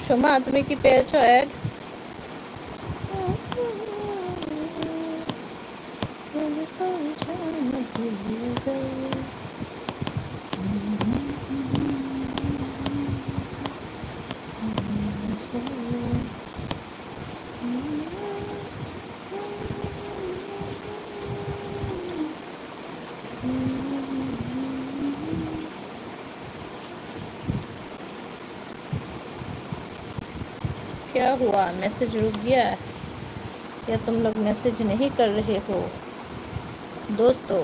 সোমা, তুমি কি পেয়েছো অ্যাড? क्या हुआ, मैसेज रुक गया या तुम लोग मैसेज नहीं कर रहे हो? दोस्तों,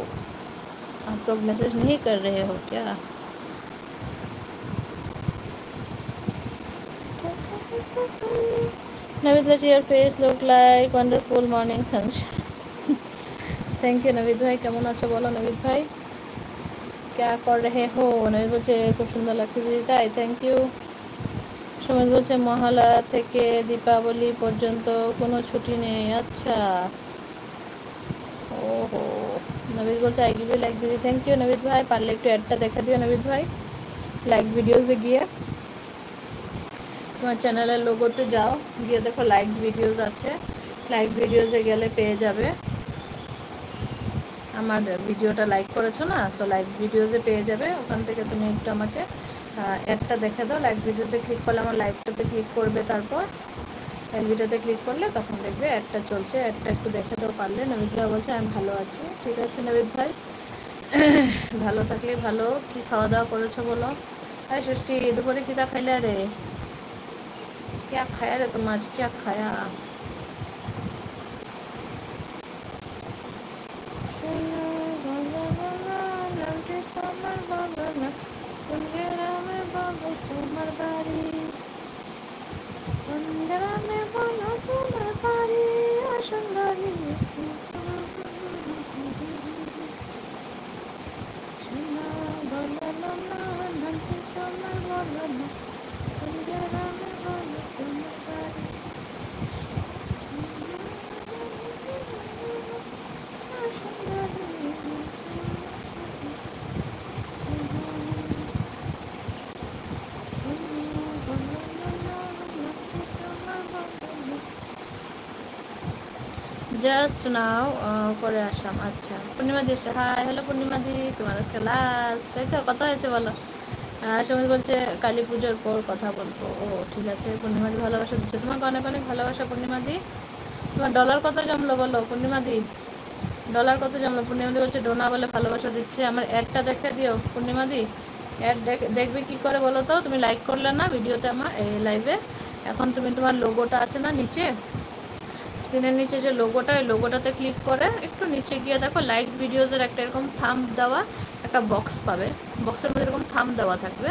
आप लोग मैसेज नहीं कर रहे हो क्या? Naveed, your face look like wonderful morning sunshine. Thank you Naveed भाई। কেমন আছো বলো নবীদ ভাই? क्या कर रहे हो? নবীদ বলছে খুব সুন্দর লাগছে দিদি। তাই, থ্যাংক ইউ। সুমিত বলছে মহালয়া থেকে দীপাবলি পর্যন্ত কোনো ছুটি নেই। আচ্ছা, ওহো। নবীদ বলছে আই গিভ ইউ লাইক দিদি। থ্যাংক ইউ নবীদ ভাই। পারলে একটু অ্যাডটা দেখা দিও নবীদ ভাই, লাইক ভিডিওসে গিয়ে। তোমার চ্যানেলের লোগোতে যাও, গিয়ে দেখো লাইক ভিডিওস আছে, লাইক ভিডিওসে গেলে পেয়ে যাবে। আমার ভিডিওটা লাইক করেছো না, তো লাইক ভিডিওসে পেয়ে যাবে। ওখান থেকে তুমি একটু আমাকে অ্যাডটা দেখে দাও। লাইক ভিডিওসে ক্লিক করলে আমার লাইকটাতে ক্লিক করবে, তারপর লাইক ভিডিওতে ক্লিক করলে তখন দেখবে অ্যাডটা চলছে। অ্যাডটা একটু দেখে দাও পারলে। নবীদ ভাই বলছে আমি ভালো আছি। ঠিক আছে নবীদ ভাই, ভালো থাকলে ভালো। কি খাওয়া দাওয়া করেছো বলো? হ্যাঁ ষষ্ঠী, দুপুরে কিতা খাইলে রে? क्या खाया रे तुम आज, क्या खाया? জাস্ট নাও করে আসলাম। আচ্ছা পূর্ণিমা দি এসছে। হাই, হ্যালো পূর্ণিমা দি, তোমার আজকে লাস্ট, তাই তো? কথা হয়েছে বলো। সুমিত বলছে কালী পুজোর পর কথা বলবো। ও ঠিক আছে। পূর্ণিমা দি ভালোবাসা দিচ্ছে তোমাকে, অনেক অনেক ভালোবাসা পূর্ণিমা দি। তোমার ডলার কত জমলো বলো পূর্ণিমা দি? ডলার কত জমলো? পূর্ণিমা দি বলছে ডোনা বলে ভালোবাসা দিচ্ছে। আমার অ্যাডটা দেখে দিও পূর্ণিমা দি। অ্যাড দেখবে কি করে বলো তো? তুমি লাইক করলে না ভিডিওতে, আমার এই লাইভে। এখন তুমি তোমার লোগোটা আছে না নিচে, স্ক্রিনের নিচে যে লোগোটা, ওই লোগোটাতে ক্লিক করে একটু নিচে গিয়ে দেখো লাইক ভিডিওসের একটা এরকম থাম্ব দেওয়া একটা বক্স পাবে। বক্সের মধ্যে এরকম থাম্ব দেওয়া থাকবে,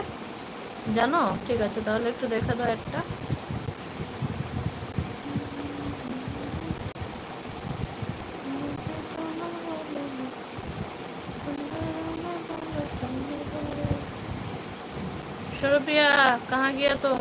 জানো? ঠিক আছে, তাহলে একটু দেখে দাও একটা। সুরপ্রিয়া, कहाँ गया तुम?